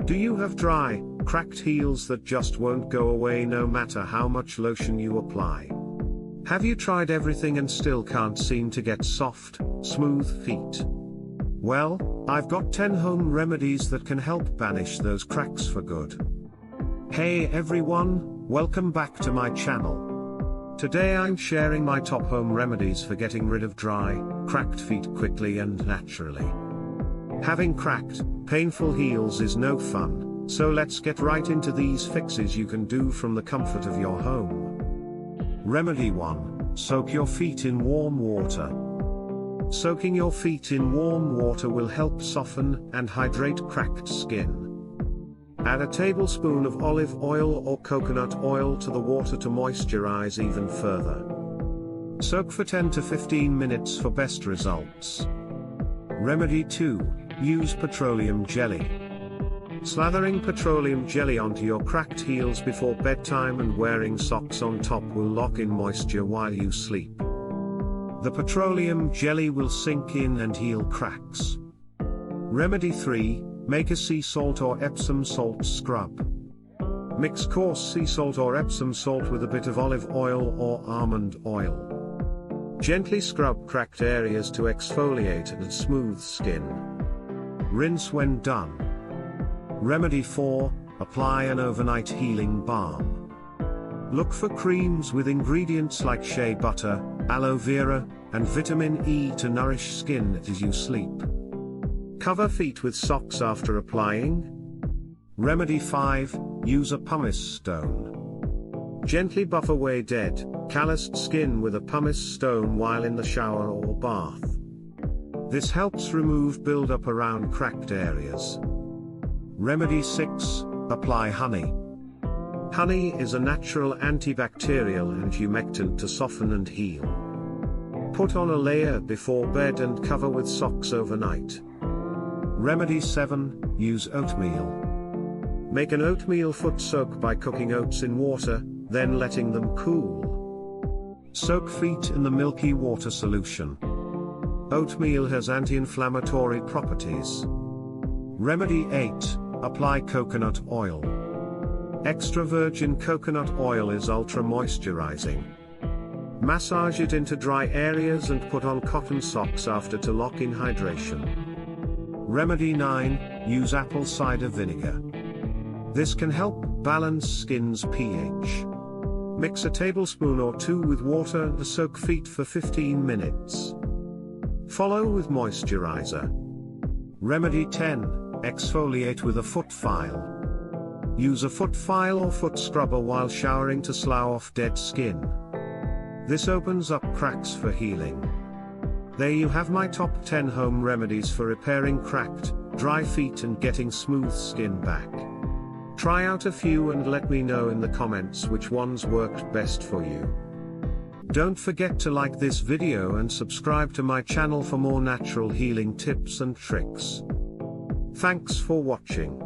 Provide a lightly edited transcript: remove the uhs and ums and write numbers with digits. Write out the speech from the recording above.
Do you have dry, cracked heels that just won't go away no matter how much lotion you apply? Have you tried everything and still can't seem to get soft, smooth feet? Well, I've got 10 home remedies that can help banish those cracks for good. Hey everyone, welcome back to my channel. Today I'm sharing my top home remedies for getting rid of dry, cracked feet quickly and naturally. Having cracked, painful heels is no fun, so let's get right into these fixes you can do from the comfort of your home. Remedy 1. Soak your feet in warm water. Soaking your feet in warm water will help soften and hydrate cracked skin. Add a tablespoon of olive oil or coconut oil to the water to moisturize even further. Soak for 10 to 15 minutes for best results. Remedy 2. Use petroleum jelly. Slathering petroleum jelly onto your cracked heels before bedtime and wearing socks on top will lock in moisture while you sleep. The petroleum jelly will sink in and heal cracks. Remedy 3. Make a sea salt or Epsom salt scrub. Mix coarse sea salt or Epsom salt with a bit of olive oil or almond oil. Gently scrub cracked areas to exfoliate and smooth skin. Rinse when done. Remedy 4. Apply an overnight healing balm. Look for creams with ingredients like shea butter, aloe vera, and vitamin E to nourish skin as you sleep. Cover feet with socks after applying. Remedy 5. Use a pumice stone. Gently buff away dead, calloused skin with a pumice stone while in the shower or bath. This helps remove buildup around cracked areas. Remedy 6. Apply honey. Honey is a natural antibacterial and humectant to soften and heal. Put on a layer before bed and cover with socks overnight. Remedy 7. Use oatmeal. Make an oatmeal foot soak by cooking oats in water, then letting them cool. Soak feet in the milky water solution. Oatmeal has anti-inflammatory properties. Remedy 8. Apply coconut oil. Extra virgin coconut oil is ultra moisturizing. Massage it into dry areas and put on cotton socks after to lock in hydration. Remedy 9. Use apple cider vinegar. This can help balance skin's pH. Mix a tablespoon or 2 with water and soak feet for 15 minutes. Follow with moisturizer. Remedy 10. Exfoliate with a foot file. Use a foot file or foot scrubber while showering to slough off dead skin. This opens up cracks for healing. There you have my top 10 home remedies for repairing cracked, dry feet and getting smooth skin back. Try out a few and let me know in the comments which ones worked best for you. Don't forget to like this video and subscribe to my channel for more natural healing tips and tricks. Thanks for watching.